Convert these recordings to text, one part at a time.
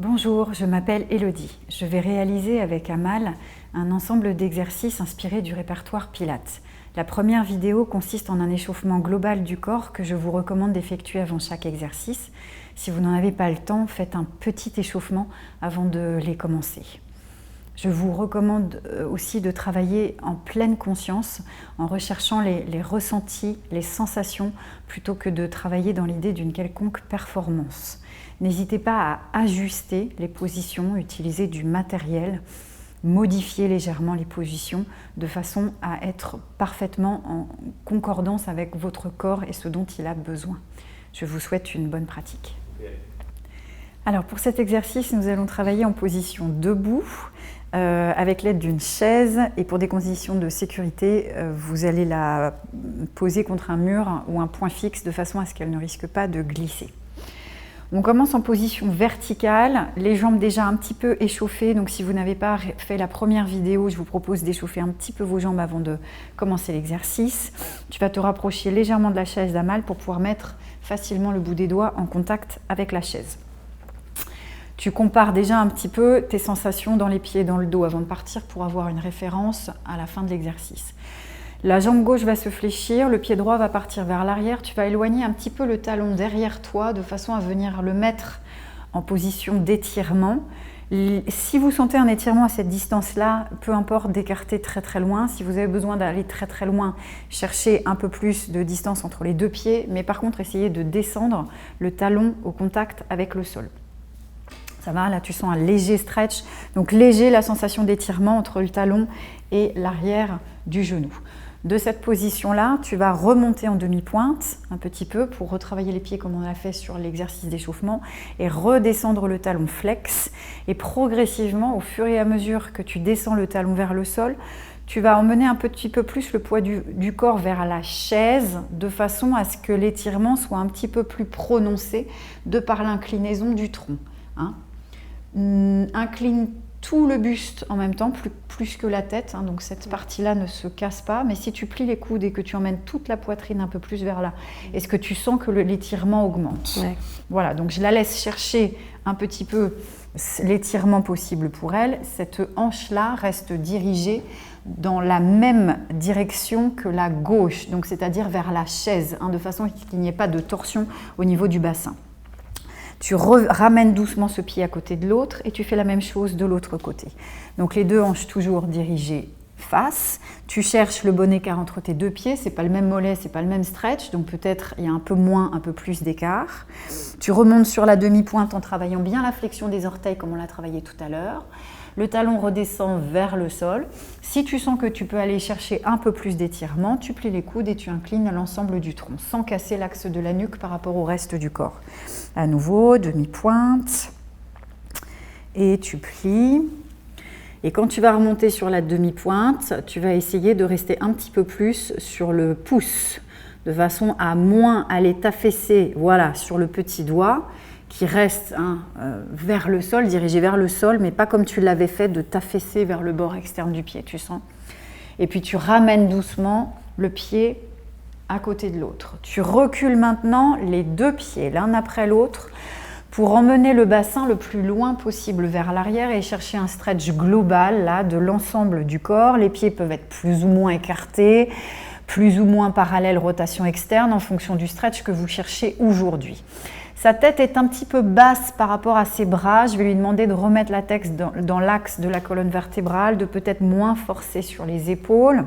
Bonjour, je m'appelle Elodie. Je vais réaliser avec Amal un ensemble d'exercices inspirés du répertoire Pilates. La première vidéo consiste en un échauffement global du corps que je vous recommande d'effectuer avant chaque exercice. Si vous n'en avez pas le temps, faites un petit échauffement avant de les commencer. Je vous recommande aussi de travailler en pleine conscience en recherchant les ressentis, les sensations, plutôt que de travailler dans l'idée d'une quelconque performance. N'hésitez pas à ajuster les positions, utiliser du matériel, modifier légèrement les positions de façon à être parfaitement en concordance avec votre corps et ce dont il a besoin. Je vous souhaite une bonne pratique. Alors pour cet exercice, nous allons travailler en position debout avec l'aide d'une chaise, et pour des conditions de sécurité, vous allez la poser contre un mur ou un point fixe de façon à ce qu'elle ne risque pas de glisser. On commence en position verticale, les jambes déjà un petit peu échauffées, donc si vous n'avez pas fait la première vidéo, je vous propose d'échauffer un petit peu vos jambes avant de commencer l'exercice. Tu vas te rapprocher légèrement de la chaise d'Amal pour pouvoir mettre facilement le bout des doigts en contact avec la chaise. Tu compares déjà un petit peu tes sensations dans les pieds et dans le dos avant de partir pour avoir une référence à la fin de l'exercice. La jambe gauche va se fléchir, le pied droit va partir vers l'arrière. Tu vas éloigner un petit peu le talon derrière toi de façon à venir le mettre en position d'étirement. Si vous sentez un étirement à cette distance-là, peu importe d'écarter très très loin. Si vous avez besoin d'aller très très loin, cherchez un peu plus de distance entre les deux pieds. Mais par contre, essayez de descendre le talon au contact avec le sol. Ça va, là tu sens un léger stretch, donc léger la sensation d'étirement entre le talon et l'arrière du genou. De cette position-là, tu vas remonter en demi-pointe un petit peu pour retravailler les pieds comme on a fait sur l'exercice d'échauffement et redescendre le talon flex. Et progressivement, au fur et à mesure que tu descends le talon vers le sol, tu vas emmener un petit peu plus le poids du corps vers la chaise de façon à ce que l'étirement soit un petit peu plus prononcé de par l'inclinaison du tronc. Incline tout le buste en même temps, plus que la tête, donc cette partie-là ne se casse pas, mais si tu plies les coudes et que tu emmènes toute la poitrine un peu plus vers là, est-ce que tu sens que l'étirement augmente? Ouais. Voilà, donc je la laisse chercher un petit peu l'étirement possible pour elle. Cette hanche-là reste dirigée dans la même direction que la gauche, donc c'est-à-dire vers la chaise, de façon qu'il n'y ait pas de torsion au niveau du bassin. Tu ramènes doucement ce pied à côté de l'autre et tu fais la même chose de l'autre côté. Donc les deux hanches toujours dirigées face. Tu cherches le bon écart entre tes deux pieds. C'est pas le même mollet, c'est pas le même stretch. Donc peut-être il y a un peu moins, un peu plus d'écart. Tu remontes sur la demi-pointe en travaillant bien la flexion des orteils comme on l'a travaillé tout à l'heure. Le talon redescend vers le sol. Si tu sens que tu peux aller chercher un peu plus d'étirement, tu plies les coudes et tu inclines l'ensemble du tronc sans casser l'axe de la nuque par rapport au reste du corps. À nouveau, demi-pointe. Et tu plies. Et quand tu vas remonter sur la demi-pointe, tu vas essayer de rester un petit peu plus sur le pouce, de façon à moins aller t'affaisser, voilà, sur le petit doigt, qui reste vers le sol, dirigé vers le sol, mais pas comme tu l'avais fait de t'affaisser vers le bord externe du pied, tu sens. Et puis tu ramènes doucement le pied à côté de l'autre. Tu recules maintenant les deux pieds, l'un après l'autre, pour emmener le bassin le plus loin possible vers l'arrière et chercher un stretch global là, de l'ensemble du corps. Les pieds peuvent être plus ou moins écartés, plus ou moins parallèles, rotation externe, en fonction du stretch que vous cherchez aujourd'hui. Sa tête est un petit peu basse par rapport à ses bras. Je vais lui demander de remettre la tête dans l'axe de la colonne vertébrale, de peut-être moins forcer sur les épaules.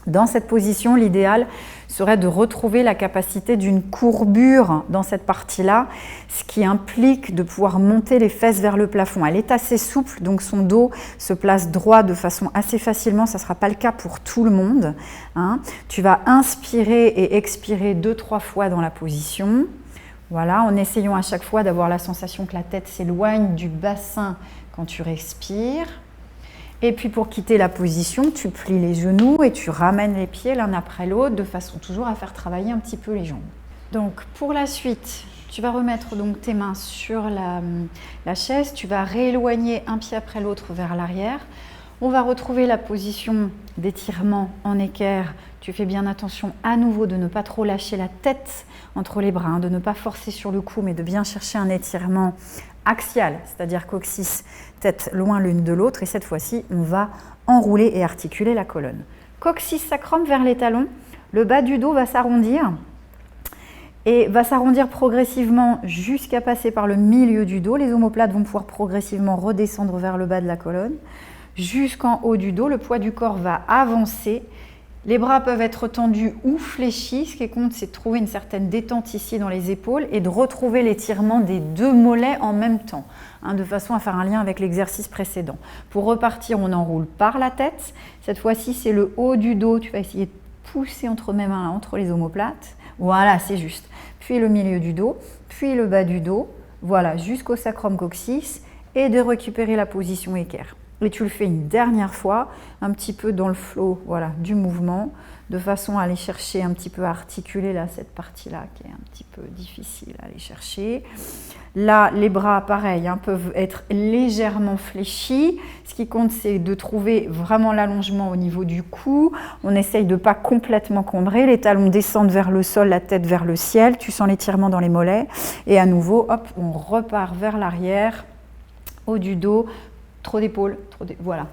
Dans cette position, l'idéal serait de retrouver la capacité d'une courbure dans cette partie-là, ce qui implique de pouvoir monter les fesses vers le plafond. Elle est assez souple, donc son dos se place droit de façon assez facilement. Ça ne sera pas le cas pour tout le monde. Tu vas inspirer et expirer 2-3 fois dans la position. Voilà, en essayant à chaque fois d'avoir la sensation que la tête s'éloigne du bassin quand tu respires. Et puis pour quitter la position, tu plies les genoux et tu ramènes les pieds l'un après l'autre de façon toujours à faire travailler un petit peu les jambes. Donc pour la suite, tu vas remettre donc tes mains sur la chaise, tu vas rééloigner un pied après l'autre vers l'arrière. On va retrouver la position d'étirement en équerre. Tu fais bien attention à nouveau de ne pas trop lâcher la tête entre les bras, de ne pas forcer sur le cou, mais de bien chercher un étirement axiale, c'est-à-dire coccyx, tête loin l'une de l'autre, et cette fois-ci, on va enrouler et articuler la colonne. Coccyx sacrum vers les talons, le bas du dos va s'arrondir et va s'arrondir progressivement jusqu'à passer par le milieu du dos. Les omoplates vont pouvoir progressivement redescendre vers le bas de la colonne. Jusqu'en haut du dos, le poids du corps va avancer. Les bras peuvent être tendus ou fléchis. Ce qui compte, c'est de trouver une certaine détente ici dans les épaules et de retrouver l'étirement des deux mollets en même temps, de façon à faire un lien avec l'exercice précédent. Pour repartir, on enroule par la tête. Cette fois-ci, c'est le haut du dos. Tu vas essayer de pousser entre mes mains, entre les omoplates. Voilà, c'est juste. Puis le milieu du dos, puis le bas du dos. Voilà, jusqu'au sacrum coccyx et de récupérer la position équerre. Et tu le fais une dernière fois, un petit peu dans le flow, voilà, du mouvement, de façon à aller chercher un petit peu à articuler là, cette partie-là qui est un petit peu difficile à aller chercher. Là, les bras, pareil, peuvent être légèrement fléchis. Ce qui compte, c'est de trouver vraiment l'allongement au niveau du cou. On essaye de ne pas complètement combrer. Les talons descendent vers le sol, la tête vers le ciel. Tu sens l'étirement dans les mollets. Et à nouveau, hop, on repart vers l'arrière, haut du dos. Trop d'épaules,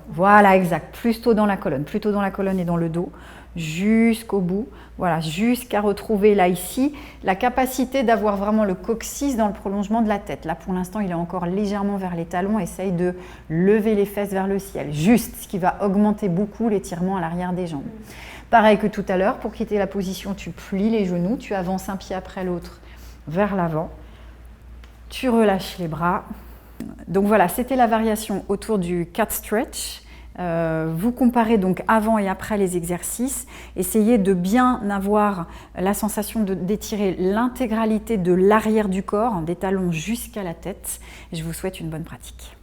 voilà, exact. Plutôt dans la colonne et dans le dos, jusqu'au bout. Voilà, jusqu'à retrouver là, ici, la capacité d'avoir vraiment le coccyx dans le prolongement de la tête. Là, pour l'instant, il est encore légèrement vers les talons. Essaye de lever les fesses vers le ciel. Juste, ce qui va augmenter beaucoup l'étirement à l'arrière des jambes. Pareil que tout à l'heure, pour quitter la position, tu plies les genoux, tu avances un pied après l'autre vers l'avant. Tu relâches les bras. Donc voilà, c'était la variation autour du cat stretch. Vous comparez donc avant et après les exercices. Essayez de bien avoir la sensation d'étirer l'intégralité de l'arrière du corps, des talons jusqu'à la tête. Je vous souhaite une bonne pratique.